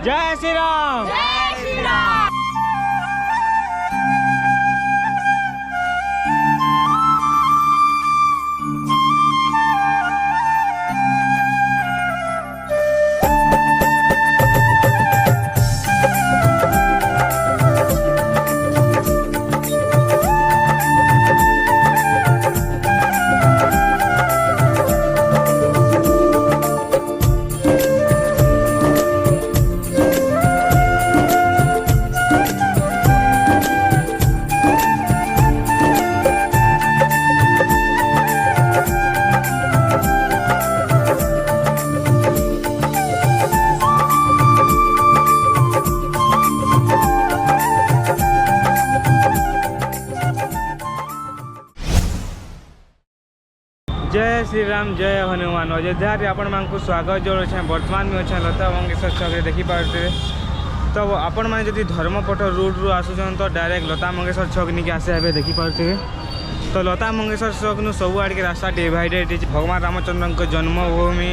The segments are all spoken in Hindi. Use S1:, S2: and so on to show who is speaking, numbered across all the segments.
S1: जय श्री राम।
S2: जय श्री राम।
S1: जय श्री राम जय हनुमान। अयोध्या आपण मानक स्वागत जोड़े। बर्तमान में अच्छे लता मंगेशकर छक देखिपे। तो आपण मैंने जदि धर्मपट रूट रू आसुन तो डायरेक्ट लता मंगेशकर छक नहीं आसे देखिपे। तो लता मंगेशकर छक नु सब आड़ के रास्ता डिवाइडेड। भगवान रामचंद्र जन्मभूमि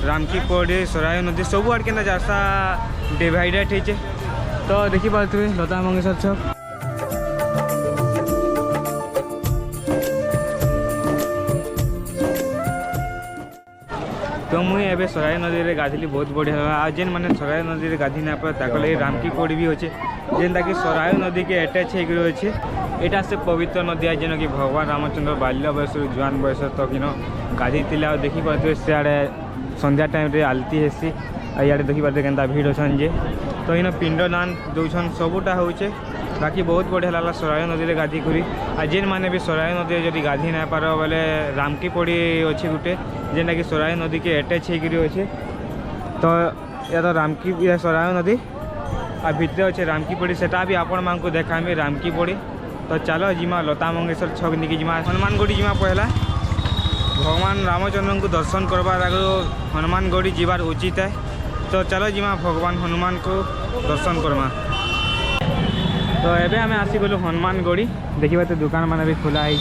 S1: रामकीपड़ी सराय नदी सब आड़ के रास्ता डिवाइडेड है। तो देखिपे लता मंगेशकर छक। तो मुझे एवं सराय नदी में गाधली बहुत बढ़िया लगा। आज जेन मैंने सराय नदी में गाधी ना पाए ताकले रामकीपड़ी भी अच्छे जेनटा कि सराय नदी के अटैच हो अच्छे। यहाँ से पवित्र नदी है जेन कि भगवान रामचंद्र बाल्य बयस जुआन बयस तक गाधी थे। देखिपे सियाड़े संध्या टाइम रे आलती हेसी। इे देखिपे के भीड़ अच्छन जे। तो इन पिंडदान दौन सबूटा हो। बाकी बहुत बढ़िया लगा सराय नदी में गाधी करी। आ जेन मैंने भी सराय नदी जब गाधी ना पार बोले रामकीपड़ी अच्छे गोटे जेनटा कि सराय नदी के अटैच होकर अच्छे। तो या तो रामकी सराय नदी आ भितर अच्छे रामकीपड़ी सेटा भी आपण मान को देखामी रामकीपड़ी। तो चलो जिमा लता मंगेशकर छक निकी जिमा हनुमानगढ़ी जिमा पहला भगवान रामचंद्र को दर्शन करवार आगे हनुमानगढ़ी जीवार उचित है। तो चलो जिमा भगवान हनुमान को दर्शन करमा। तो एबे आम आसीगलु हनुमानगढ़ी। देखिए तो दुकान मान भी खोला है।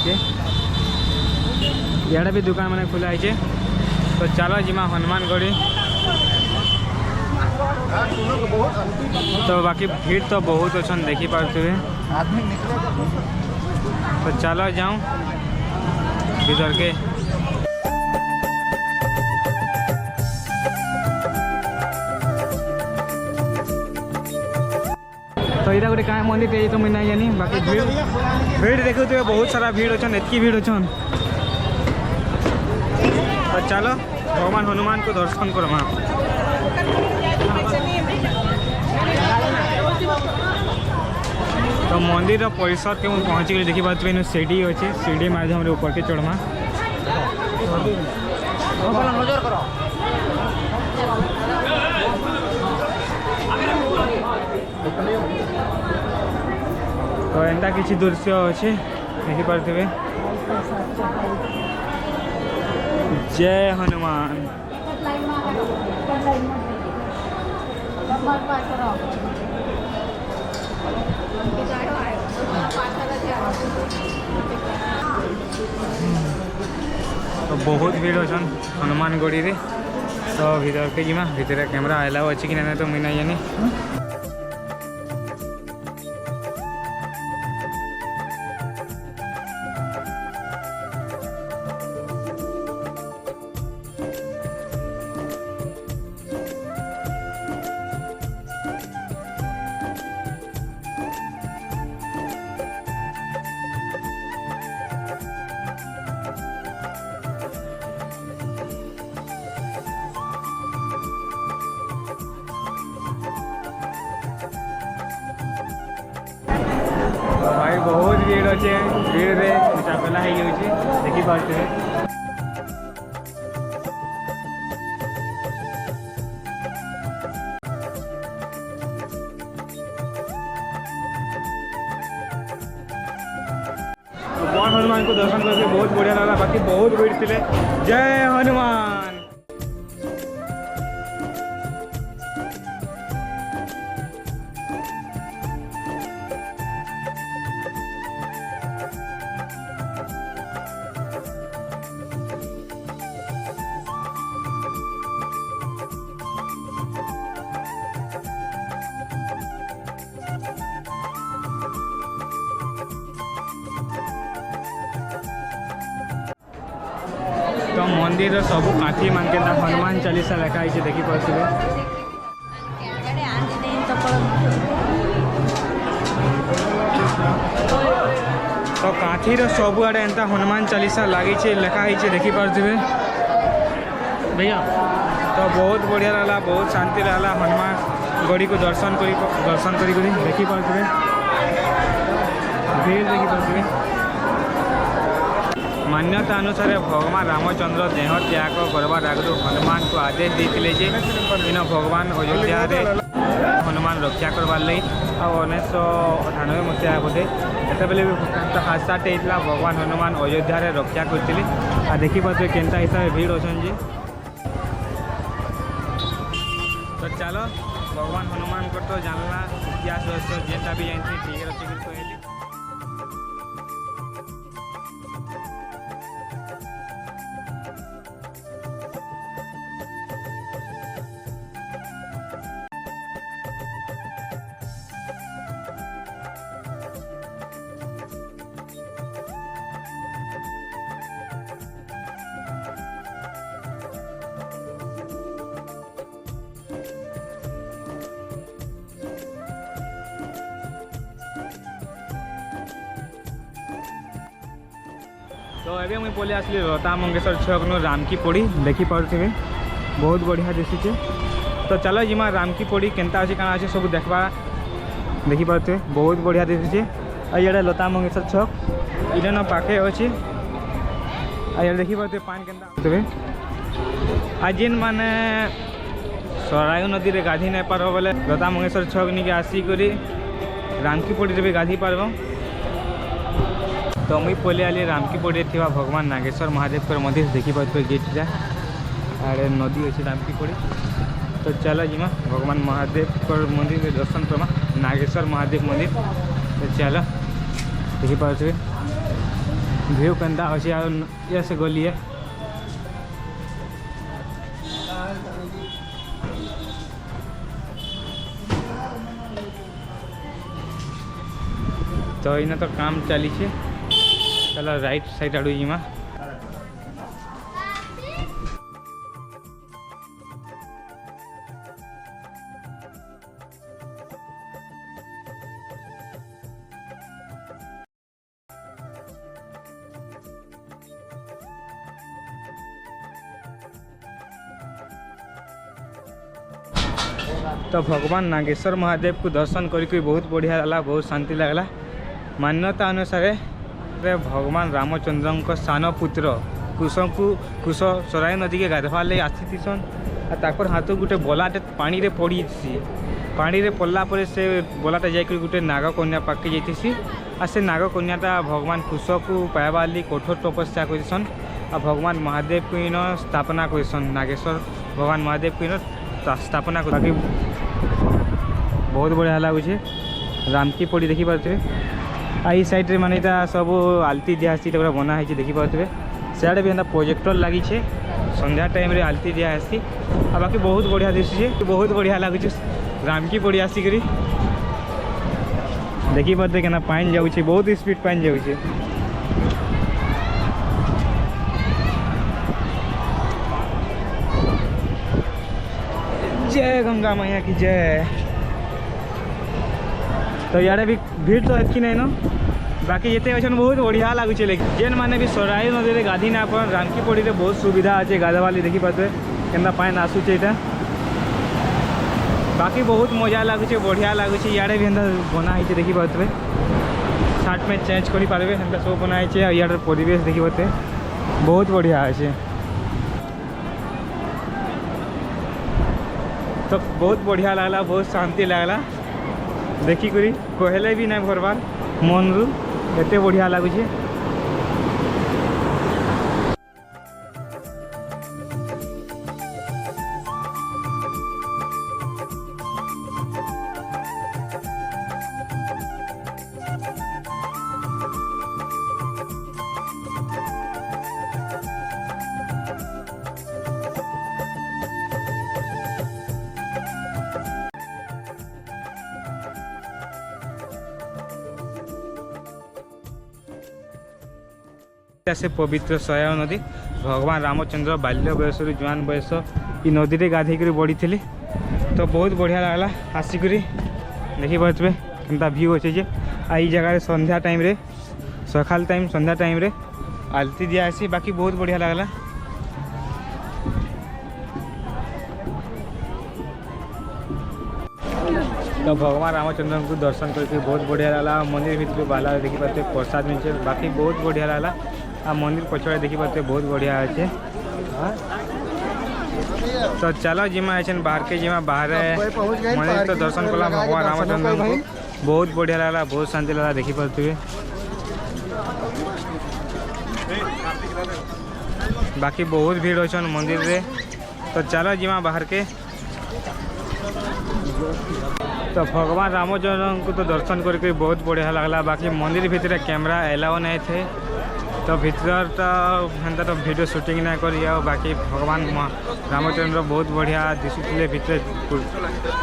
S1: इे भी दुकान मान खोला है। तो चलो जिमा हनुमानगढ़ी। तो बाकी भीड़ तो बहुत अच्छा देखिपे। तो चलो जाऊँ भीतर के। तो यहाँ गोटे क्या मंदिर टे तो मुझे नहीं जानी। बाकी भीड़ भीड़ देखो तो बहुत सारा भीड़ अच्छन एतकी भीड़ अच्छन। तो चलो भगवान हनुमान को दर्शन करमा। तो मंदिर परिसर के मुझे पहुँची गली। देखिए सीढ़ी अच्छे सीढ़ी माध्यम ऊपर के चढ़मा। तो एंता किसी दृश्य अच्छे देखिपे। जय हनुमान। तो बहुत भीड़ अच्छन हनुमानगढ़ी रे। तो भीतर के जिमा भीतर कैमरा आला अच्छी कि ना तो मुझे नहीं जानी। भाई बहुत भीड़ अच्छे भीड़ रे चापेला देखिपे। भगवान हनुमान को दर्शन करके बहुत बढ़िया लगा। बाकी बहुत भीड़ थे। जय हनुमान। तो मंदिर सब काठी मान के हनुमान चालीसा लिखाई देखी पारे। तो काठीर सबुआड़े एंता हनुमान चालीसा लगी लिखाई देखी पारे भैया। तो बहुत बढ़िया रहा, बहुत शांति रहा। हनुमान गढ़ी को दर्शन करी देखी पारे, भीड़ देखी पारे। मान्यता अनुसार भगवान रामचंद्र देह त्याग करवार आगु हनुमान को आदेश देते इन भगवान अयोध्या हनुमान रक्षा करवार लगी 1998 मसीहा बोधे से हादसाटे होता भगवान हनुमान अयोध्या रक्षा करते देखी पारे केनता हिसाब से भीड़ अच्छा जी। तो चलो भगवान हनुमान को तो जानला इतिहास जेनटा भी जानती ठीक अच्छे कहली। तो अभी मुझे पलि आसली लता मंगेशकर छक न रामकी पोड़ी देखी पारे, बहुत बढ़िया दिशुचे। तो चलो जिमा रामकी पोड़ी केनता अच्छे काना अच्छे सब देखा देखी पारे, बहुत बढ़िया दिशुचे। ये लता मंगेशकर छक इधर पाखे अच्छे ये देखी पारे पान केनता आज जेन माने सरायु नदी रे गाधी नहीं पार बोले लता मंगेशकर छक निके आसिक रामकी पोड़ी भी गाधी पार्ब। तो मुई पलि आली रामकी पोड़ी थी भगवान नागेश्वर महादेव मंदिर देखी पारे गेट आड़े नदी अच्छे रामकी पोड़ी। तो चलो जिमा भगवान महादेव मंदिर के दर्शन करमा नागेश्वर महादेव मंदिर। तो चलो देखी पारे व्यू केनता अच्छे ये से गली है। तो इन तो काम चली चलो राइट साइड आड़ू जिमा। तो भगवान नागेश्वर महादेव को दर्शन करके बहुत बढ़िया लगा, बहुत शांति लगला। मान्यता अनुसार भगवान रामचंद्र सान पुत्र कुश कुश सराय नदी के गाधवार लगे आसीसन और हाथ गोटे बलाटे पानी रे पड़ी पानी रे पड़ला पर से बलाटा जाकर गोटे नागकन्या पाके जाती और से नागकन्याटा भगवान कुश को पाइबार लगी कठोर तपस्या करसन और भगवान महादेव को इन स्थापना करसन। नागेश्वर भगवान महादेव को इन स्थापना कर बाकी बहुत बढ़िया लगुचे। रामकी पोड़ी देखी पारे आई साइड रे माने सब आलती दिहासी बना है देखी पारे। सियाड़े भी प्रोजेक्टर लगी संध्या टाइम रे आलती दिहासी आ बाकी बहुत बढ़िया दिशे, बहुत बढ़िया लगुचे। रामकी पोड़ी आसिक देखी पारे क्या पानी जाऊे, बहुत स्पीड पानी जाऊे। जय गंगा मैया की जय। तो यार भी भीड़ तो अच्छी नहीं न बाकी ये अच्छा बहुत बढ़िया लगुचे। लेकिन जेन मैंने भी सरायु नदी में गाधी ना पर रामकी पोड़ी रे बहुत सुविधा अच्छे गाधवाली देखी पाते केनता पानी आसूचे यहाँ। बाकी बहुत मजा लगुचे, बढ़िया लगुचे। इे भी एंता बनाई देखी पारे सार्ट में चेंज कर पारे एंता सब बनाई इार परिवेश देखी पाते बहुत बढ़िया अच्छे। तो बहुत बढ़िया लगला, बहुत शांति लगला देखी करी कहले भी नहीं भरबार मन रू एते बढ़िया लगुचे। से पवित्र सया नदी भगवान रामचंद्र बाल्य बयस जुआन बयस ये नदी में गाधे बढ़ी थी तो बहुत बढ़िया लगला आसिक देखिपे केनता व्यू अच्छे जे आई जगह संध्या टाइम रे सकाल टाइम संध्या टाइम रे आलती दियासी बाकी बहुत बढ़िया लगला। तो भगवान रामचंद्र को दर्शन करके बहुत बढ़िया लगला। मंदिर भीतर बाला देखी पाते प्रसाद मिलते बाकी बहुत बढ़िया लगला। आ मंदिर पछड़े देखी पाते बहुत बढ़िया अच्छे। तो चलो जिमा ऐसे बाहर के जिमा बाहर मंदिर तो दर्शन कला भगवान रामचंद्र को बहुत बढ़िया लगला बहुत शांति लगा देखी पाते बाकी बहुत भीड़ अच्छन मंदिर रे। तो चलो जिमा बाहर के तो भगवान रामचंद्र को तो दर्शन करके बहुत बढ़िया लगला। बाकी मंदिर भीतर कैमरा एलाउ नहीं थे तो भीतर तो हेन्ता तो वीडियो शूटिंग ना करी आ बाकी भगवान रामचंद्र बहुत बढ़िया दिशुले भीतर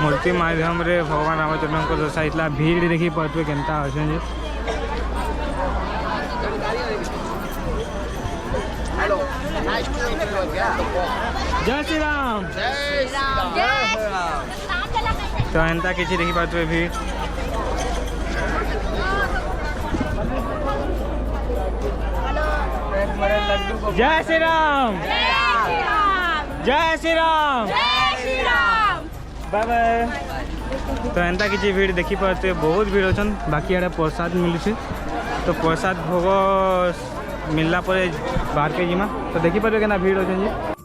S1: मूर्ति माध्यम रे भगवान रामचंद्र को दर्शाइला। भीड़ देखी पाते केनता अच्छे जय श्री राम तो एंता किसी देखी पाते भीड़ जय श्री राम जय श्री राम बाय बाय। तो एंता किसी भीड़ देखी पाते बहुत भीड़ अच्छन। बाकी यहाँ प्रसाद मिलूँ तो प्रसाद भोग मिलला पर बाहर के जिमा तो देखी पारे के ना भीड़ अच्छे।